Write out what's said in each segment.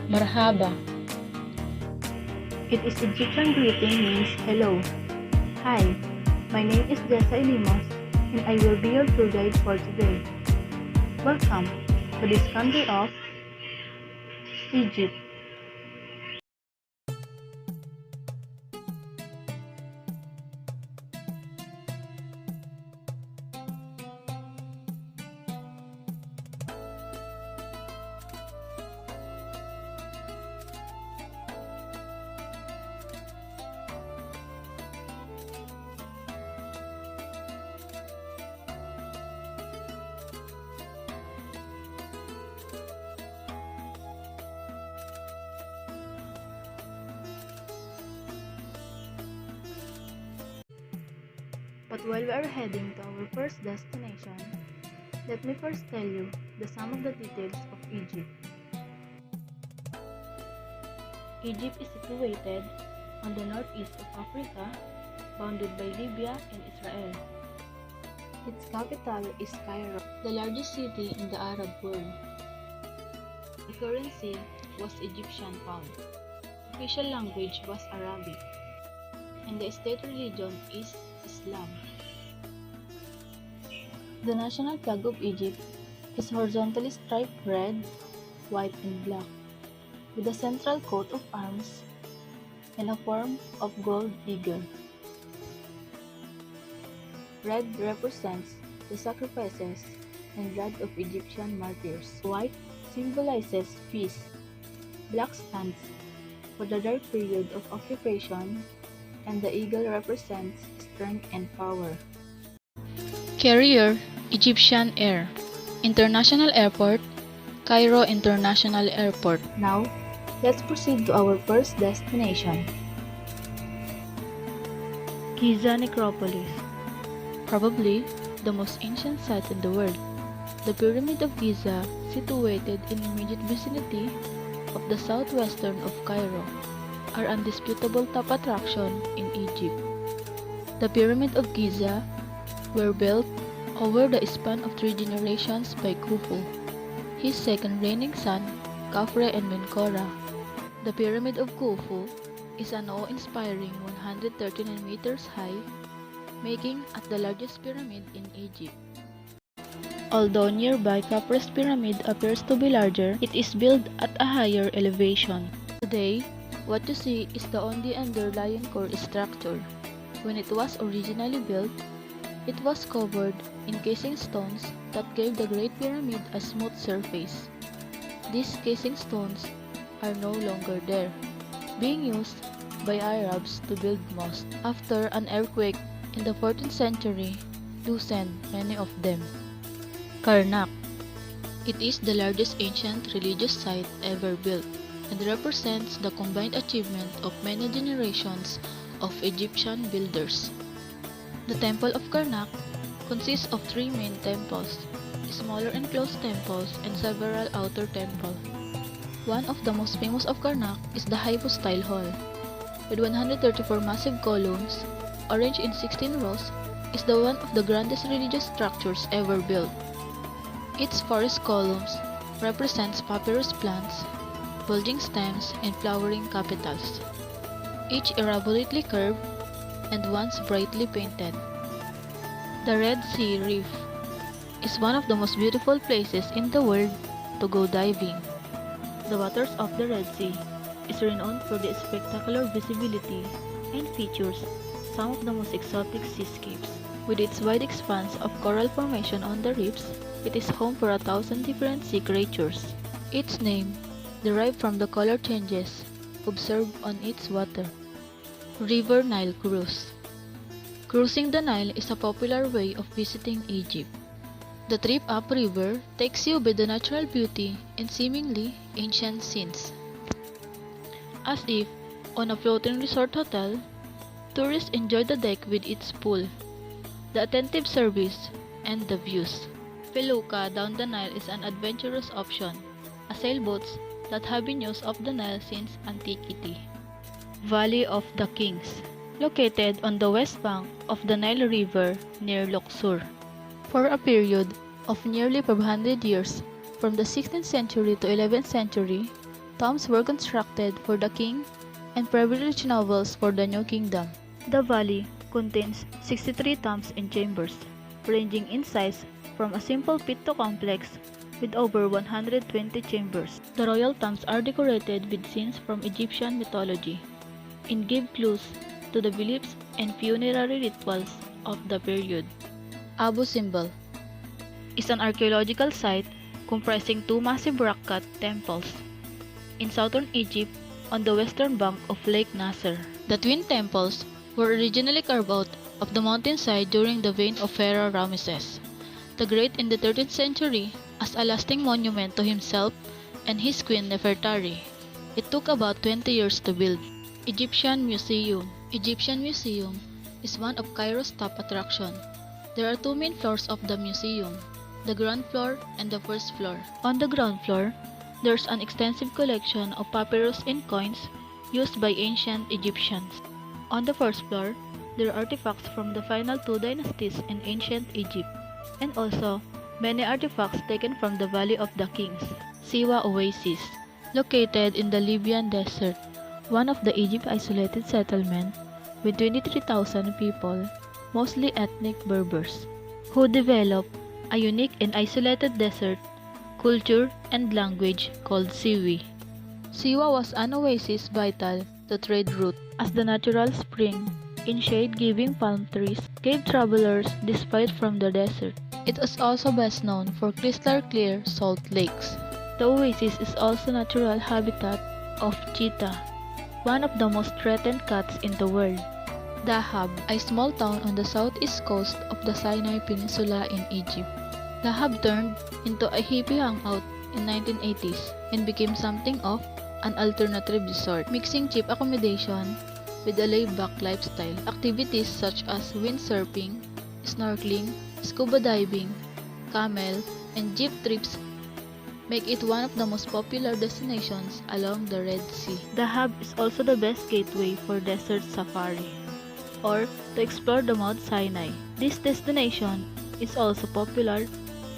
Marhaba. It is Egyptian greeting means hello. Hi, my name is Jessa Ilimos and I will be your tour guide for today. Welcome to this country of Egypt. But while we are heading to our first destination, let me first tell you some of the details of Egypt. Egypt is situated on the northeast of Africa, bounded by Libya and Israel. Its capital is Cairo, the largest city in the Arab world. The currency was Egyptian pound. Official language was Arabic, and the state religion is Islam. The national flag of Egypt is horizontally striped red, white, and black, with a central coat of arms and a form of gold eagle. Red represents the sacrifices and blood of Egyptian martyrs. White symbolizes peace. Black stands for the dark period of occupation, and the eagle represents strength and power. Carrier, Egyptian Air. International Airport, Cairo International Airport. Now, let's proceed to our first destination. Giza Necropolis. Probably the most ancient site in the world. The Pyramid of Giza, situated in immediate vicinity of the southwestern of Cairo, are undisputable top attraction in Egypt. The Pyramid of Giza were built over the span of 3 generations by Khufu, his second reigning son, Khafre and Menkora. The Pyramid of Khufu is an awe-inspiring 139 meters high, making it the largest pyramid in Egypt. Although nearby Khafre's pyramid appears to be larger, it is built at a higher elevation. Today, what you see is the only underlying core structure. When it was originally built, it was covered in casing stones that gave the Great Pyramid a smooth surface. These casing stones are no longer there, being used by Arabs to build mosques. After an earthquake in the 14th century, loosened many of them. Karnak. It is the largest ancient religious site ever built and represents the combined achievement of many generations of Egyptian builders. The Temple of Karnak consists of 3 main temples, smaller enclosed temples, and several outer temples. One of the most famous of Karnak is the Hypostyle Hall. With 134 massive columns, arranged in 16 rows, is the one of the grandest religious structures ever built. Its forest columns represents papyrus plants, bulging stems, and flowering capitals, each elaborately curved and once brightly painted. The Red Sea Reef is one of the most beautiful places in the world to go diving. The waters of the Red Sea is renowned for the spectacular visibility and features some of the most exotic seascapes. With its wide expanse of coral formation on the reefs, it is home for 1,000 different sea creatures. Its name derived from the color changes observed on its water. River Nile Cruise. Cruising the Nile is a popular way of visiting Egypt. The trip upriver takes you by the natural beauty and seemingly ancient scenes. As if on a floating resort hotel, tourists enjoy the deck with its pool, the attentive service, and the views. Felucca down the Nile is an adventurous option, a sailboats that have been used of the Nile since antiquity. Valley of the Kings, located on the west bank of the Nile River near Luxor. For a period of nearly 500 years, from the 16th century to 11th century, Tombs were constructed for the king and privileged nobles for the new kingdom. The valley contains 63 tombs and chambers, ranging in size from a simple pit to complex with over 120 chambers. The royal tombs are decorated with scenes from Egyptian mythology and give clues to the beliefs and funerary rituals of the period. Abu Simbel Is an archaeological site comprising two massive rock-cut temples in southern Egypt on the western bank of Lake Nasser. The twin temples were originally carved out of the mountainside during the reign of Pharaoh Ramesses the Great in the 13th century as a lasting monument to himself and his queen Nefertari. It took about 20 years to build. Egyptian Museum is one of Cairo's top attractions. There are two main floors of the museum, the ground floor and the first floor. On the ground floor, there's an extensive collection of papyrus and coins used by ancient Egyptians. On the first floor, there are artifacts from the final two dynasties in ancient Egypt, and also many artifacts taken from the Valley of the Kings. Siwa Oasis, located in the Libyan desert, one of the Egypt isolated settlements with 23,000 people, mostly ethnic Berbers, who developed a unique and isolated desert culture and language called Siwi. Siwa was an oasis vital to trade route as the natural spring in shade-giving palm trees gave travelers despite from the desert. It is also best known for crystal clear salt lakes. The oasis is also natural habitat of cheetah, one of the most threatened cats in the world. Dahab, a small town on the southeast coast of the Sinai Peninsula in Egypt. Dahab turned into a hippie hangout in 1980s and became something of an alternative resort, mixing cheap accommodation with a laid-back lifestyle. Activities such as windsurfing, snorkeling, scuba diving, camel, and jeep trips make it one of the most popular destinations along the Red Sea. Dahab is also the best gateway for desert safari, or to explore the Mount Sinai. This destination is also popular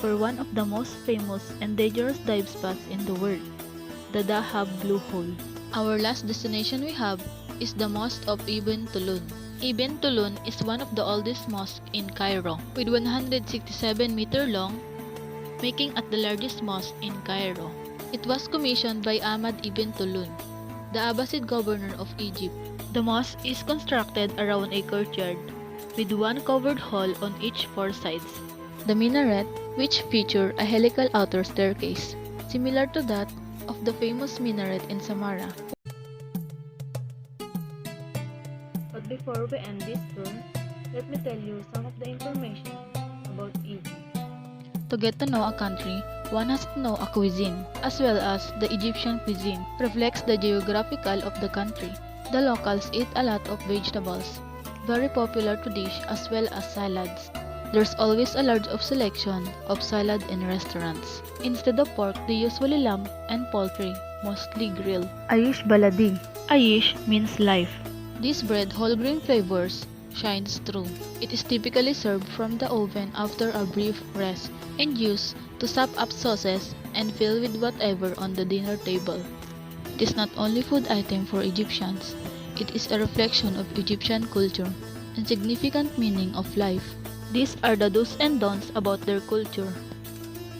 for one of the most famous and dangerous dive spots in the world, the Dahab Blue Hole. Our last destination we have is the Mosque of Ibn Tulun. Ibn Tulun is one of the oldest mosques in Cairo, with 167 meters long, making it the largest mosque in Cairo. It was commissioned by Ahmad ibn Tulun, the Abbasid governor of Egypt. The mosque is constructed around a courtyard, with one covered hall on each four sides. The minaret, which feature a helical outer staircase, similar to that of the famous minaret in Samarra. But before we end this tour, let me tell you some of the information about Egypt. To get to know a country, one has to know a cuisine, as well as the Egyptian cuisine reflects the geographical of the country. The locals eat a lot of vegetables, very popular to dish as well as salads. There's always a large selection of salad in restaurants. Instead of pork, they usually lamb and poultry, mostly grilled. Aish Baladi. Aish means life. This bread whole grain flavors shines through. It is typically served from the oven after a brief rest and used to sop up sauces and fill with whatever on the dinner table. It is not only food item for Egyptians, it is a reflection of Egyptian culture and significant meaning of life. These are the do's and don'ts about their culture.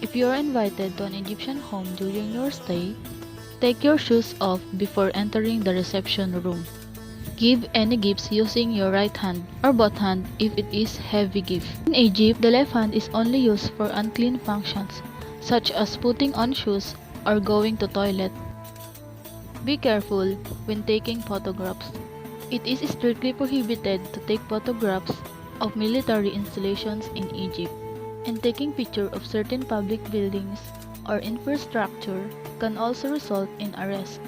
If you are invited to an Egyptian home during your stay, take your shoes off before entering the reception room. Give any gifts using your right hand or both hand if it is heavy gift. In Egypt, the left hand is only used for unclean functions, such as putting on shoes or going to toilet. Be careful when taking photographs. It is strictly prohibited to take photographs of military installations in Egypt, and taking pictures of certain public buildings or infrastructure can also result in arrest.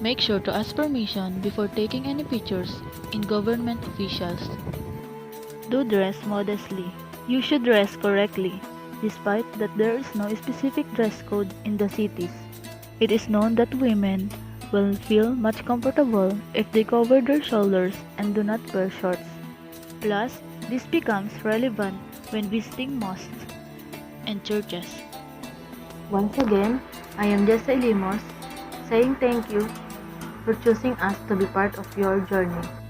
Make sure to ask permission before taking any pictures in government officials. Do dress modestly. You should dress correctly, despite that there is no specific dress code in the cities. It is known that women will feel much comfortable if they cover their shoulders and do not wear shorts. Plus, this becomes relevant when visiting mosques and churches. Once again, I am Jessa Limos, saying thank you for choosing us to be part of your journey.